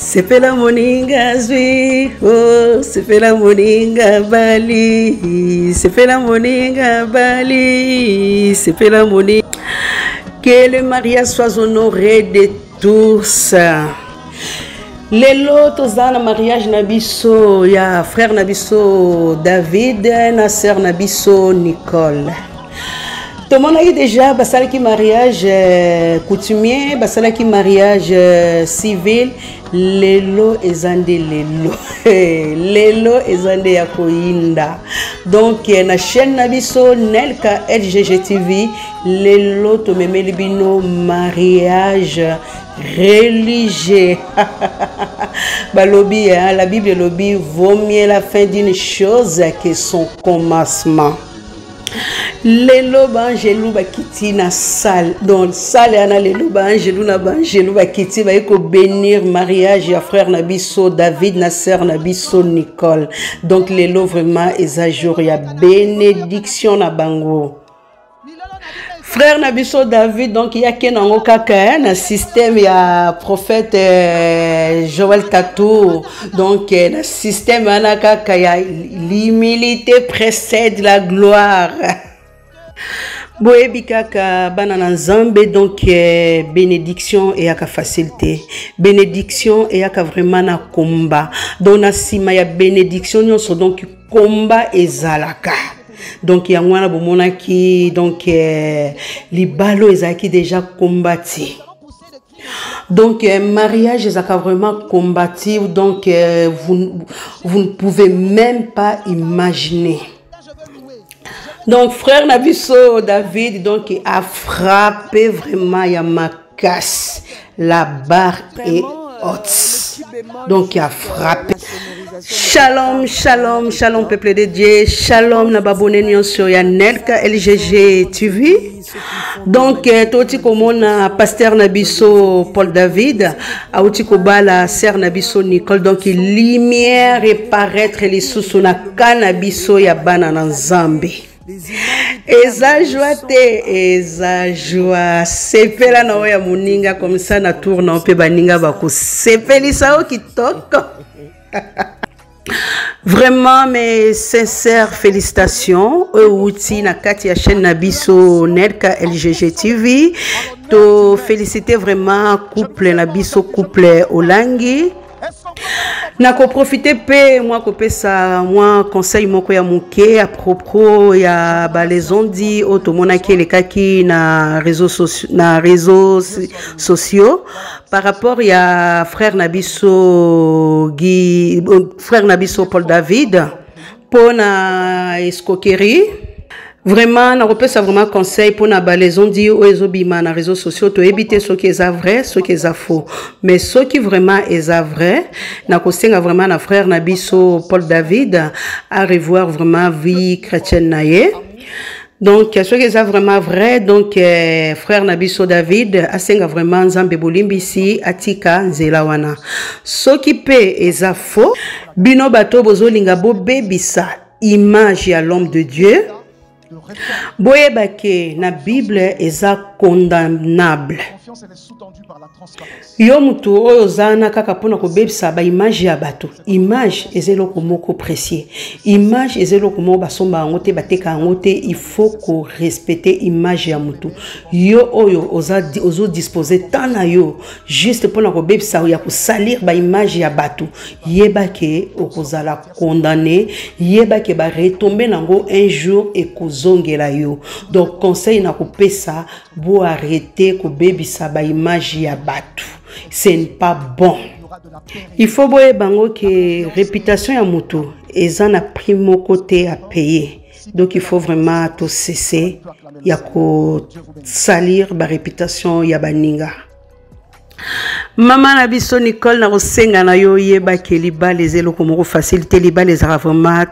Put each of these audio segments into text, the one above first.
Sepela moninga zwi, oh, sepela moninga bali, sepela moninga bali, sepela moninga. Que le mariage soit honoré de tous. Les lotos dans le mariage nabiso, il y a frère nabiso David, na sœur nabiso Nicole. Tout le monde a eu déjà basala qui mariage coutumier, basala qui mariage civil, lelo ezande lelo, lelo ezande yakoinda. Donc na chaîne nabiso Nelka LGG TV, lelo to meme libino mariage religieux. Balobi, la Bible lobby vaut mieux la fin d'une chose que son commencement. Lelo bangelou bakiti na salle donc salle ana lelo bangelou na bangelou bakiti ba ko bénir mariage ya frère nabiso David na sœur nabiso Nicole. Donc lelo vraiment exagère ya bénédiction na bango. Frère nabiso David donc il y a kenango kaka na système ya prophète Joël Tatou donc na système ana kaka ya l'humilité précède la gloire. Boyebi kaka banana nzambe donc bénédiction et aka facilité, bénédiction et aka vraiment na combat donc na sima ya bénédiction nyonso donc combat ezalaka. Donc il y a mwana bomona ki donc libalo ezaki déjà combattu. Donc mariage ezaka vraiment combattu donc vous ne pouvez même pas imaginer. Donc frère nabiso David donc a frappé vraiment ya makas, la barre est haute. Donc il a frappé. Shalom, shalom, shalom peuple de Dieu, shalom na babone nyonso ya Nelka LGG TV. Donc toti komona pasteur nabiso Paul David, auti kobala sœur nabiso Nicole donc lumière et paraître les sous na kanabiso ya bana na Nzambe. Eza joie te, eza joie. Sepela na oya muninga comme ça na tour na pe baninga bako sepelisa o kitoko. Vraiment mes sincères félicitations outi na kati ya chaîne nabiso Nelka LGG TV. To féliciter vraiment couple nabiso couple Olangi. Nako profiter pe moi kopesa moi conseil moko ya muke à propos ya ba les ondi otomona ki lekaki na réseaux sociaux par rapport ya frère nabiso Paul David pour na escroquerie. Vraiment, on peut ça vraiment conseil pour na balaison dit aux ezobima na réseaux sociaux to éviter ce qui est vrai, ce qui est faux. Mais ce qui vraiment est vrai, na kosenga vraiment na frère nabiso Paul David à revoir vraiment vie chrétienne naie. Donc ce qui est vraiment vrai donc frère nabiso David asenga vraiment nzambe bolimbisi atika nzela wana. Ce qui peut est faux, bino bato bozolinga bo bebisa image ya l'homme de Dieu. Boyebake na Bible eza condamnable. Yo mutu oyo zana kaka pona ko bebisa ba image ya bato. Image ezelo ko moko précieux. Image ezelo ko mo basomba ngote bateka ngote, il faut ko respecter image ya mutu. Yo oyo ozo disposer tana yo juste pona ko bebisa ya ko salir ba image ya bato. Yebake okozala condamné, yebake ba retomber nango un jour et kozongela yo. Donc conseil na ko pesa bo arrêter ko bebisa ba image ya bato. Ce n'est pas bon. Il faut boye bango que réputation ya mutu eza na primo côté à payer. Donc il faut vraiment tout cesser ya ko salir ba réputation ya baninga. Maman nabiso Nicole na kosenga na yo yeba ke liba les eloko moko facilité liba les vraiment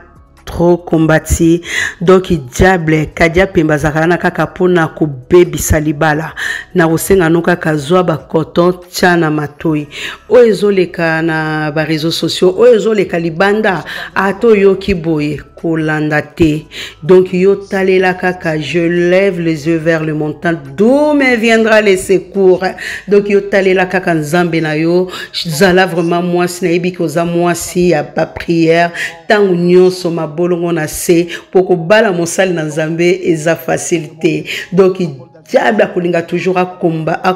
trop combattu. Donc diable kadia pemba zakana kaka pona ko baby salibala na kosenga noka kazwa ba coton tchana matoi oezoleka na ba réseaux sociaux oezoleka libanda ato yo kiboye kolanda te. Donc yo talela kaka, je lève les yeux vers le montant, d'où me viendra le secours. Donc yo talela kaka nzambe na yo, zala vraiment moi si na yebi koza moi si ya ba prière, tant nyonso mabolongo na se poko bala mosali na nzambe eza facilité. Donc diable a kolinga toujours à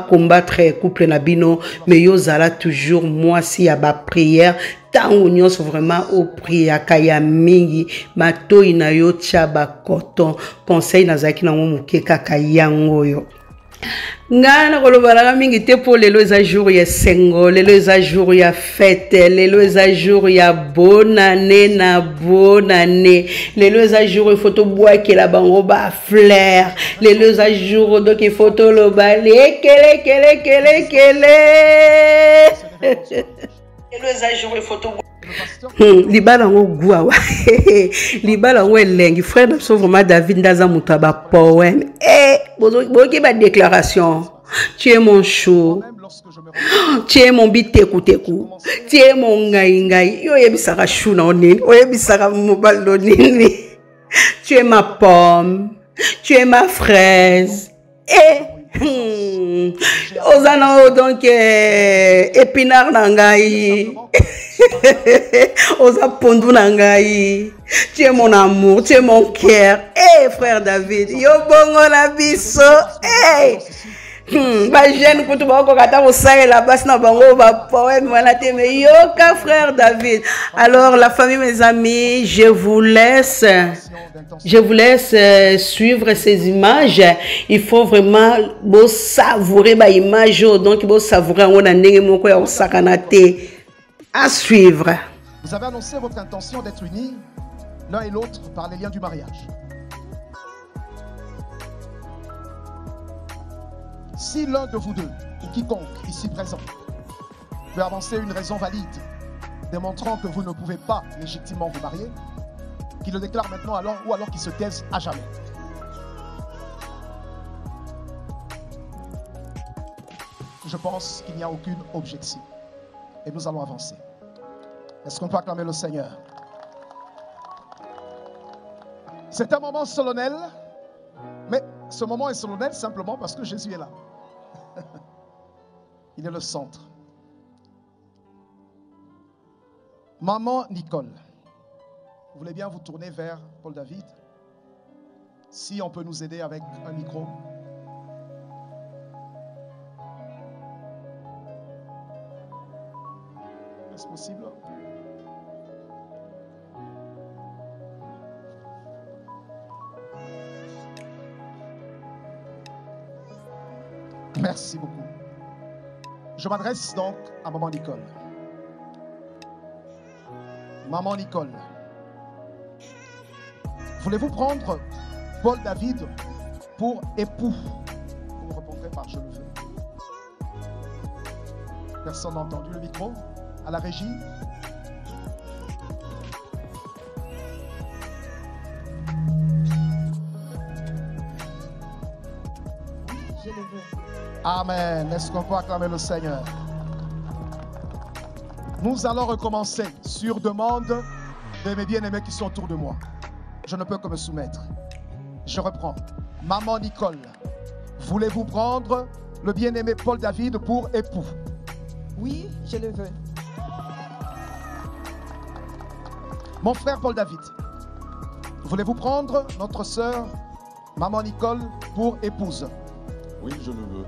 combattre couple na bino, mais yo zala toujours moi si ya ba prière. Tant union vraiment au prière kaya mingi mato ina yo chaba coton conseil nazaki na muke kaka yango yo. Ngana kolobalaka mingi te po lelo eza jour ya sengo, lelo eza jour ya fête, lelo eza jour ya bonne année na bonne année, lelo eza jour il faut to boakela bango ba fleur, lelo eza jour donc il faut to loba lekele kele kele kele. Libala ngo gwa libala ngo elengi frère d'abso vraiment David ndaza muto ba poème boki ba déclaration tu es mon chou, tu es mon biteku teku, tu es mon ngai ngai yo yebisaka chou na onini oyebisaka mobile donini, tu es ma pomme, tu es ma fraise Ozana donc épinard nangai Oza pondu nangai, tu es mon amour, tu es mon cœur. Frère David, yo bongo na biso. Ba jeune kutu ba ko kata ko sa la bas na bango ba poème wala te me yoka frère David. Alors la famille, mes amis, je vous laisse suivre ces images. Il faut vraiment beau savourer ba image, donc beau savourer on a ndenge moko ya osakana te. À suivre. Vous avez annoncé votre intention d'être unis l'un et l'autre par les liens du mariage. Si l'un de vous deux, ou quiconque ici présent, peut avancer une raison valide démontrant que vous ne pouvez pas légitimement vous marier, qu'il le déclare maintenant ou alors qu'il se taise à jamais. Je pense qu'il n'y a aucune objection. Et nous allons avancer. Est-ce qu'on peut acclamer le Seigneur? C'est un moment solennel, mais ce moment est solennel simplement parce que Jésus est là. Il est le centre. Maman Nicole, vous voulez bien vous tourner vers Paul David? Si on peut nous aider avec un micro. Est-ce possible? Merci beaucoup. Je m'adresse donc à Maman Nicole. Maman Nicole, voulez-vous prendre Paul David pour époux? Vous me répondrez par je le veux. Personne n'a entendu le micro? À la régie. Je le veux. Amen. Est-ce qu'on peut acclamer le Seigneur? Nous allons recommencer sur demande de mes bien-aimés qui sont autour de moi. Je ne peux que me soumettre. Je reprends. Maman Nicole, voulez-vous prendre le bien-aimé Paul David pour époux? Oui, je le veux. Mon frère Paul David, voulez-vous prendre notre sœur Maman Nicole pour épouse? Oui, je le veux.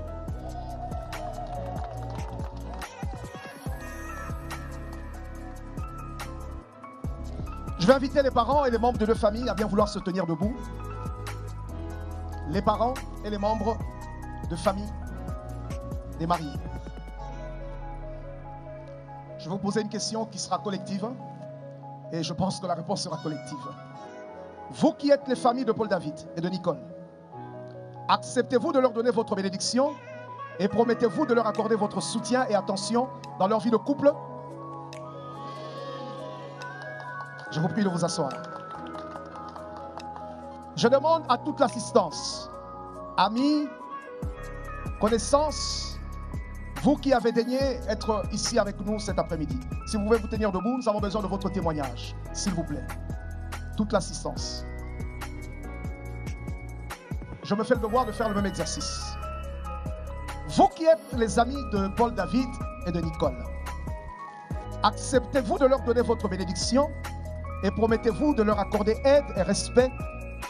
Je vais inviter les parents et les membres de deux familles à bien vouloir se tenir debout. Les parents et les membres de famille des mariés. Je vais vous poser une question qui sera collective et je pense que la réponse sera collective. Vous qui êtes les familles de Paul David et de Nicole, acceptez-vous de leur donner votre bénédiction et promettez-vous de leur accorder votre soutien et attention dans leur vie de couple? Je vous prie de vous asseoir. Je demande à toute l'assistance, amis, connaissances, vous qui avez daigné être ici avec nous cet après-midi, si vous pouvez vous tenir debout, nous avons besoin de votre témoignage, s'il vous plaît. toute l'assistance. Je me fais le devoir de faire le même exercice. Vous qui êtes les amis de Paul David et de Nicole, acceptez-vous de leur donner votre bénédiction et promettez-vous de leur accorder aide et respect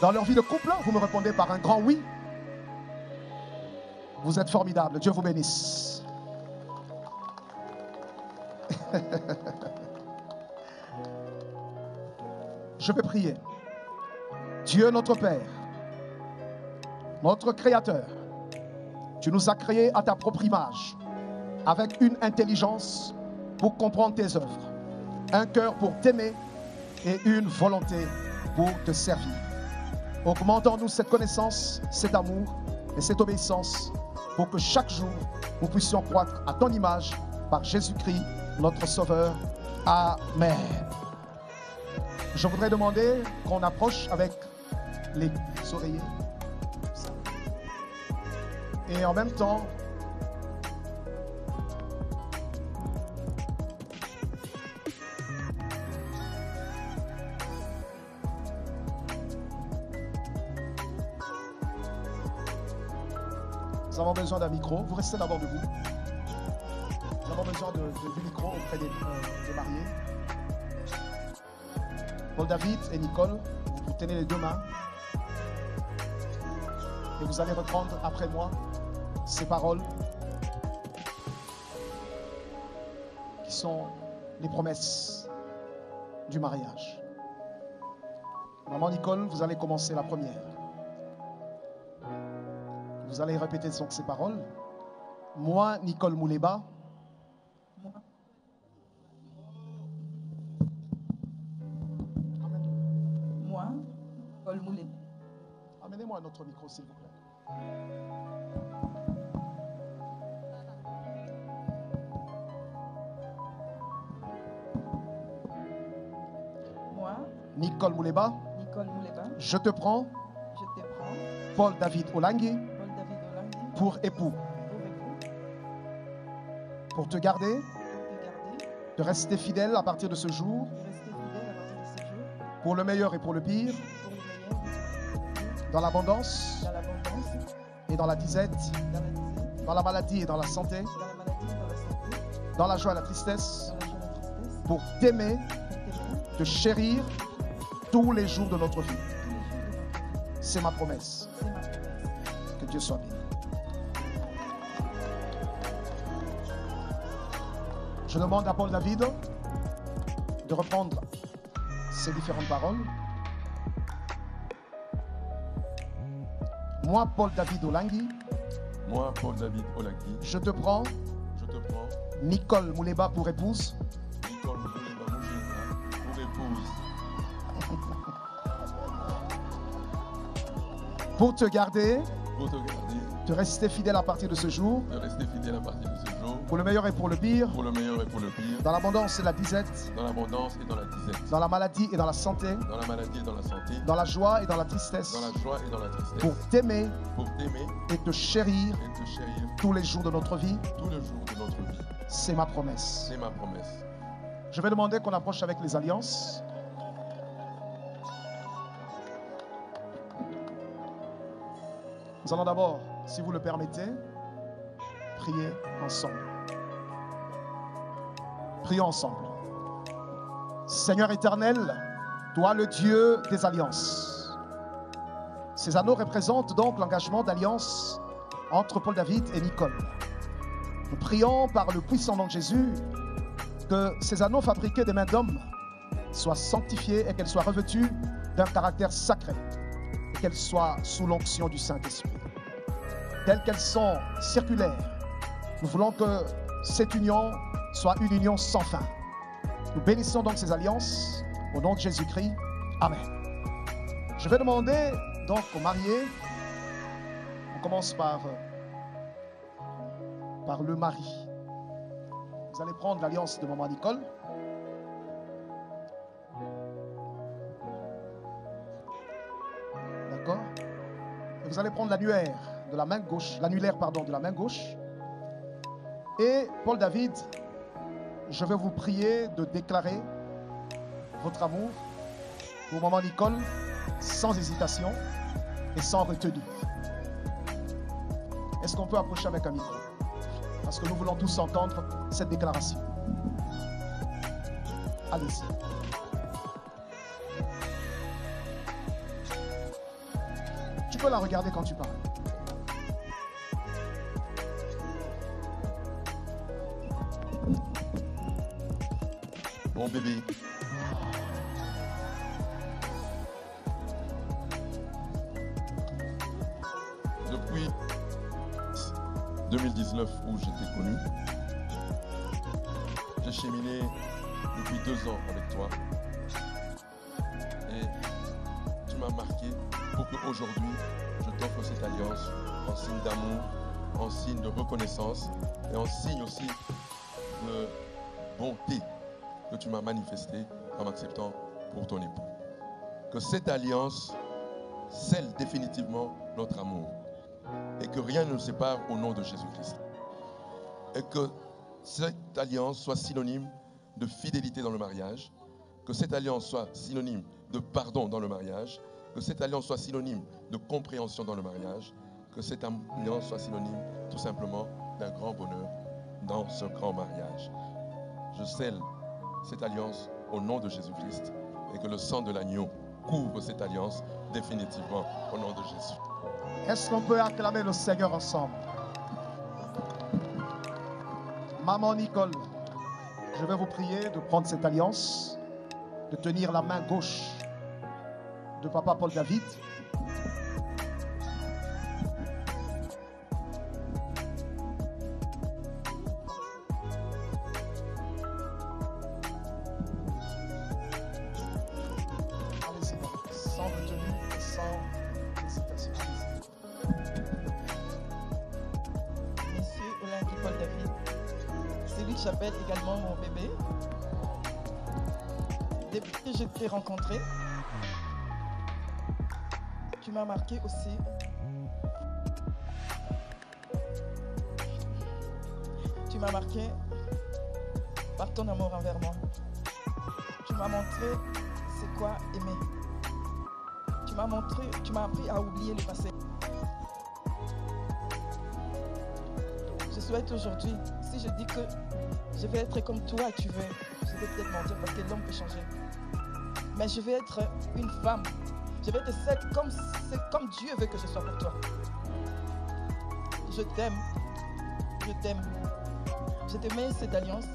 dans leur vie de couple? Vous me répondez par un grand oui. Vous êtes formidables. Dieu vous bénisse. Je vais prier. Dieu notre Père, notre Créateur, tu nous as créés à ta propre image, avec une intelligence pour comprendre tes œuvres, un cœur pour t'aimer et une volonté pour te servir. Augmente en nous cette connaissance, cet amour et cette obéissance pour que chaque jour nous puissions croître à ton image par Jésus-Christ, notre Sauveur. Amen. Je voudrais demander qu'on approche avec les oreillers. Et en même temps, nous avons besoin d'un micro. Vous restez d'abord debout. Nous avons besoin du micro auprès des mariés. Paul David et Nicole, vous tenez les deux mains. Et vous allez reprendre après moi ces paroles qui sont les promesses du mariage. Maman Nicole, vous allez commencer la première. Vous allez répéter donc ces paroles. Moi, Nicole Mouleba, Moi, Nicole Mouleba. amenez-moi un autre micro, s'il vous plaît. Moi, Nicole Mouleba, Nicole Mouleba, je te prends, je te prends, Paul David Olangui, Paul David Olangui, pour époux, pour époux, pour te garder, pour te garder, de rester fidèle à partir de ce jour, de rester fidèle à partir de ce jour, pour le meilleur et pour le pire, pour le meilleur et pour le pire, dans l'abondance dans l'abondance, et dans la disette, dans la disette, dans la maladie et dans la santé, dans la maladie et dans la santé, dans la joie et la tristesse, dans la joie et la tristesse, pour t'aimer, pour t'aimer, te chérir tous les jours de notre vie. tous les jours de notre vie. C'est ma promesse. C'est ma promesse. Que Dieu soit béni. Je demande à Paul David de reprendre ces différentes paroles. Moi, Paul David Olangui, Moi, Paul David Olangui, je te prends, je te prends, Nicole Mouleba pour épouse, Nicole Mouleba Moujina, pour épouse, pour te garder, pour te garder, de rester fidèle à partir de ce jour, de rester fidèle à partir de ce jour, pour le meilleur et pour le pire, pour le meilleur et pour le pire, dans l'abondance et la disette, dans l'abondance et dans la disette, dans la maladie et dans la santé, dans la maladie et dans la santé, dans la joie et dans la tristesse, dans la joie et dans la tristesse, pour t'aimer pour t'aimer et te chérir et te chérir tous les jours de notre vie. tous les jours de notre vie. C'est ma promesse. C'est ma promesse. Je vais demander qu'on approche avec les alliances. Nous allons d'abord, si vous le permettez, prier ensemble. Prions ensemble. Seigneur éternel, toi le Dieu des alliances. Ces anneaux représentent donc l'engagement d'alliance entre Paul David et Nicole. Nous prions par le puissant nom de Jésus que ces anneaux fabriqués des mains d'hommes soient sanctifiés et qu'elles soient revêtues d'un caractère sacré et qu'elles soient sous l'onction du Saint-Esprit. Telles qu'elles sont circulaires, nous voulons que cette union soit une union sans fin. Nous bénissons donc ces alliances au nom de Jésus-Christ. Amen. Je vais demander donc aux mariés, on commence par le mari. Vous allez prendre l'alliance de maman Nicole. D'accord? Et vous allez prendre l'annuaire de la main gauche, l'annulaire pardon de la main gauche. Et Paul David, je vais vous prier de déclarer votre amour Pour maman Nicole, sans hésitation et sans retenue. Est-ce qu'on peut approcher avec un micro? Parce que nous voulons tous entendre cette déclaration. Allez-y. Tu peux la regarder quand tu parles. Mon bébé, depuis 2019 où je t'ai connu, j'ai cheminé depuis 2 ans avec toi et tu m'as marqué pour qu'aujourd'hui je t'offre cette alliance en signe d'amour, en signe de reconnaissance et en signe aussi de bonté que tu m'as manifestée en m'acceptant pour ton époux. Que cette alliance scelle définitivement notre amour et que rien ne nous sépare au nom de Jésus-Christ. Et que cette alliance soit synonyme de fidélité dans le mariage, que cette alliance soit synonyme de pardon dans le mariage, que cette alliance soit synonyme de compréhension dans le mariage, que cette alliance soit synonyme tout simplement d'un grand bonheur dans ce grand mariage. Je scelle cette alliance au nom de Jésus-Christ et que le sang de l'agneau couvre cette alliance définitivement au nom de Jésus. Est-ce qu'on peut acclamer le Seigneur ensemble? Maman Nicole, je vais vous prier de prendre cette alliance, de tenir la main gauche de Papa Paul David. Allez-y, sans retenue, sans hésitation. Monsieur Olingui Paul David, c'est lui que j'appelle également mon bébé. Depuis que je t'ai rencontré, tu m'as marqué aussi. Tu m'as marqué par ton amour envers moi. Tu m'as montré c'est quoi aimer. Tu m'as appris à oublier le passé. Je souhaite aujourd'hui, si je dis que je vais être comme toi et tu veux, je vais peut-être mentir parce que l'homme peut changer. Mais je vais être une femme. Je vais être celle comme Dieu veut que je sois pour toi. Je t'aime. Je t'aime. Je te mets cette alliance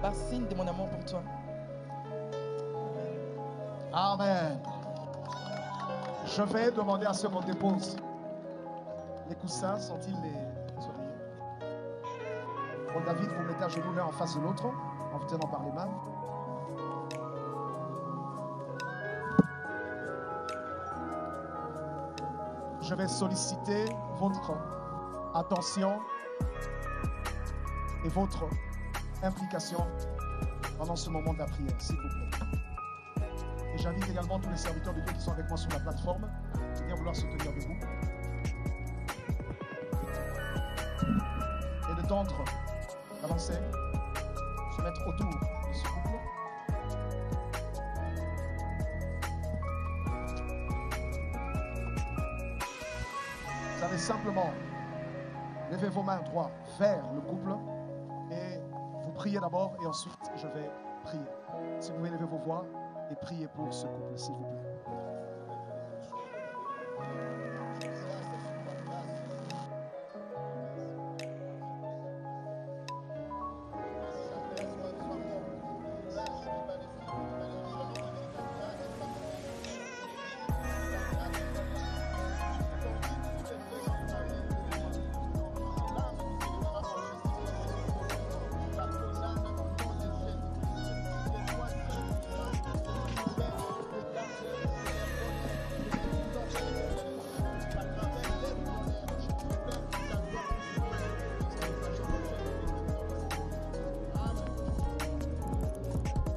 par signe de mon amour pour toi. Amen. Je vais demander à ce qu'on dépose. Les coussins sont-ils les oreillers? Paul David, vous mettez à genoux l'un en face de l'autre, en vous tenant par les mains. Je vais solliciter votre attention et votre implication pendant ce moment de la prière, s'il vous plaît. Et j'invite également tous les serviteurs de Dieu qui sont avec moi sur la plateforme à bien vouloir se tenir debout et de tendre, d'avancer, se mettre autour de ce couple. Vous allez simplement lever vos mains droites vers le couple et vous priez d'abord et ensuite je vais prier. Si vous pouvez lever vos voix et prier pour ce couple, s'il vous plaît.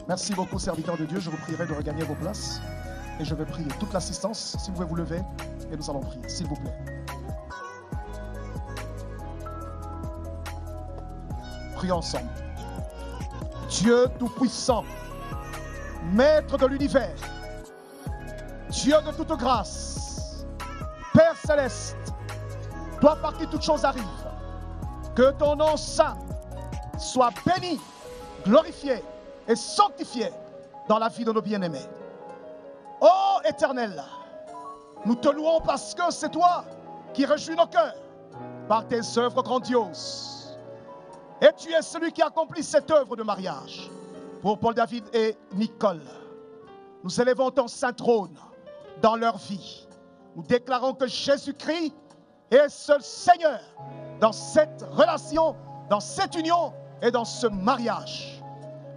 Merci beaucoup, serviteurs de Dieu. Je vous prierai de regagner vos places et je vais prier. Toute l'assistance, si vous pouvez vous lever, et nous allons prier, s'il vous plaît. Prions ensemble. Dieu Tout-Puissant, Maître de l'univers, Dieu de toute grâce, Père céleste, toi par qui toutes choses arrivent, que ton nom saint soit béni, glorifié et sanctifié dans la vie de nos bien-aimés. Ô Éternel, nous te louons parce que c'est toi qui réjouis nos cœurs par tes œuvres grandioses. Et tu es celui qui accomplit cette œuvre de mariage pour Paul David et Nicole. Nous élevons ton saint trône dans leur vie. Nous déclarons que Jésus-Christ est seul Seigneur dans cette relation, dans cette union et dans ce mariage.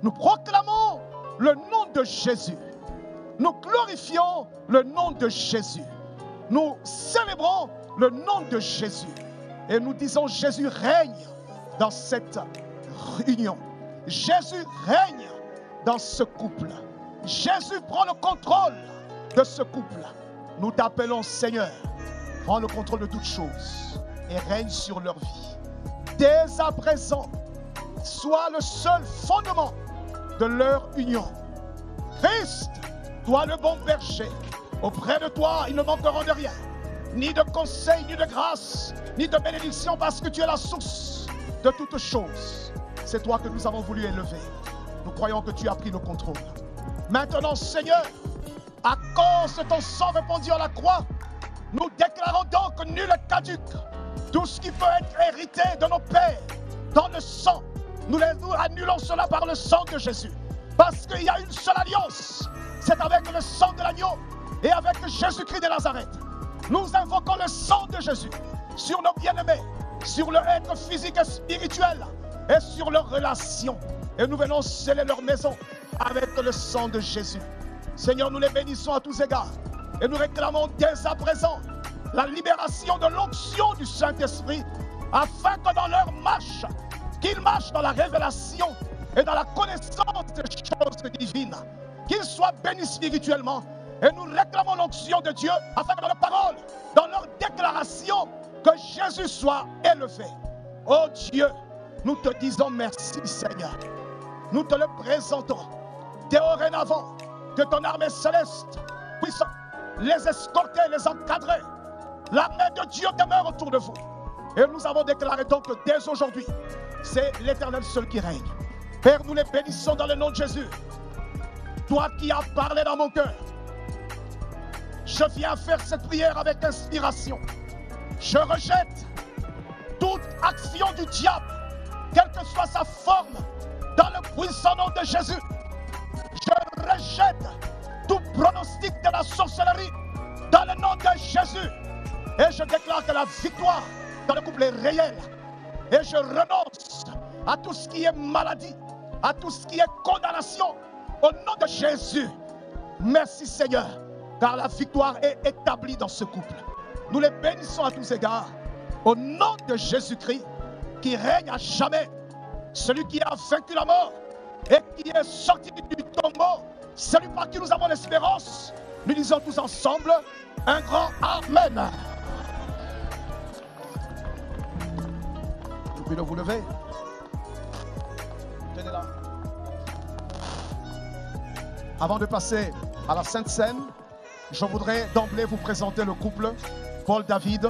Nous proclamons le nom de Jésus. Nous glorifions le nom de Jésus. Nous célébrons le nom de Jésus. Et nous disons Jésus règne dans cette union. Jésus règne dans ce couple. Jésus prend le contrôle de ce couple. Nous t'appelons Seigneur. Prends le contrôle de toutes choses et règne sur leur vie. Dès à présent, sois le seul fondement de leur union. Christ, toi le bon berger, auprès de toi, ils ne manqueront de rien. Ni de conseil, ni de grâce, ni de bénédiction, parce que tu es la source de toutes choses. C'est toi que nous avons voulu élever. Nous croyons que tu as pris le contrôle. Maintenant, Seigneur, à cause de ton sang répandu à la croix, nous déclarons donc que nul est caduc. Tout ce qui peut être hérité de nos pères dans le sang, nous annulons cela par le sang de Jésus. Parce qu'il y a une seule alliance, c'est avec le sang de l'agneau et avec Jésus-Christ de Nazareth. Nous invoquons le sang de Jésus sur nos bien-aimés, sur leur être physique et spirituel et sur leurs relations. Et nous venons sceller leur maison avec le sang de Jésus. Seigneur, nous les bénissons à tous égards. Et nous réclamons dès à présent la libération de l'onction du Saint-Esprit afin que dans leur marche, qu'ils marchent dans la révélation et dans la connaissance des choses divines, qu'ils soient bénis spirituellement. Et nous réclamons l'onction de Dieu afin que dans leur parole, dans leur déclaration, que Jésus soit élevé. Oh Dieu, nous te disons merci Seigneur. Nous te le présentons. Dorénavant, que ton armée céleste puisse les escorter, les encadrer. La main de Dieu demeure autour de vous. Et nous avons déclaré donc que dès aujourd'hui, c'est l'Éternel seul qui règne. Père, nous les bénissons dans le nom de Jésus. Toi qui as parlé dans mon cœur, je viens faire cette prière avec inspiration. Je rejette toute action du diable, quelle que soit sa forme, dans le puissant nom de Jésus. Je rejette tout pronostic de la sorcellerie dans le nom de Jésus. Et je déclare que la victoire dans le couple est réelle. Et je renonce à tout ce qui est maladie, à tout ce qui est condamnation, au nom de Jésus. Merci Seigneur, car la victoire est établie dans ce couple. Nous les bénissons à tous égards, au nom de Jésus-Christ, qui règne à jamais, celui qui a vaincu la mort et qui est sorti du tombeau, celui par qui nous avons l'espérance. Nous disons tous ensemble un grand Amen. Vous pouvez vous lever. Tenez là. Avant de passer à la Sainte Seine, je voudrais d'emblée vous présenter le couple Paul David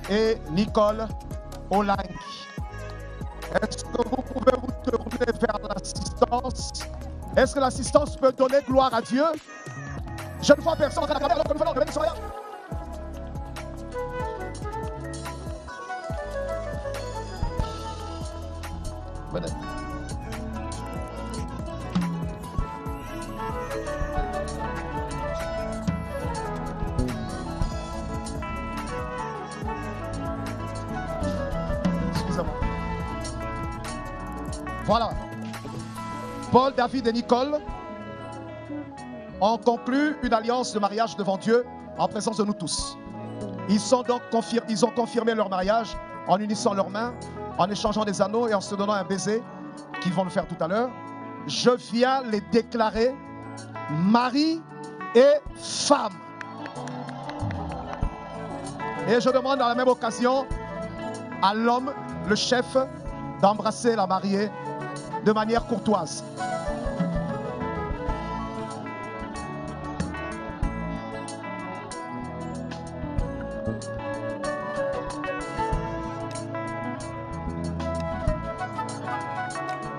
et Nicole Olangi. Est-ce que vous pouvez vous tourner vers l'assistance? Est-ce que l'assistance peut donner gloire à Dieu? Je ne vois personne à la caméra, donc nous venons de venir sur rien. Venez. Excusez-moi. Voilà. Paul, David et Nicole ont conclu une alliance de mariage devant Dieu en présence de nous tous. Ils ont confirmé leur mariage en unissant leurs mains, en échangeant des anneaux et en se donnant un baiser, qu'ils vont le faire tout à l'heure. Je viens les déclarer mari et femme. Et je demande à la même occasion à l'homme, le chef, d'embrasser la mariée de manière courtoise.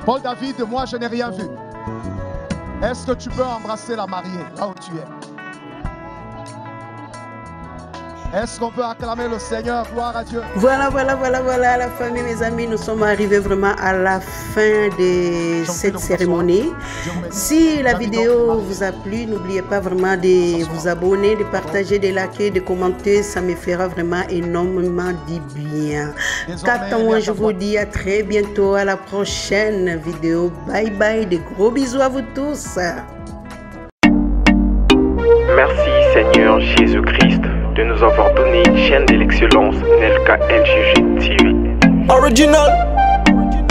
Paul David, moi je n'ai rien vu. Est-ce que tu peux embrasser la mariée là où tu es? Est-ce qu'on peut acclamer le Seigneur? Gloire à Dieu. Voilà, la famille, mes amis, nous sommes arrivés vraiment à la fin de cette cérémonie. Si la vidéo vous a plu, n'oubliez pas vraiment de vous abonner, de partager, de liker, de commenter. Ça me fera vraiment énormément du bien. Moi, je vous dis à très bientôt, à la prochaine vidéo. Bye bye, de gros bisous à vous tous. Merci Seigneur Jésus-Christ de nous avoir donné une chaîne de l'excellence, Nelka LGG TV. Original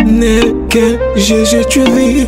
Nelka LGG TV.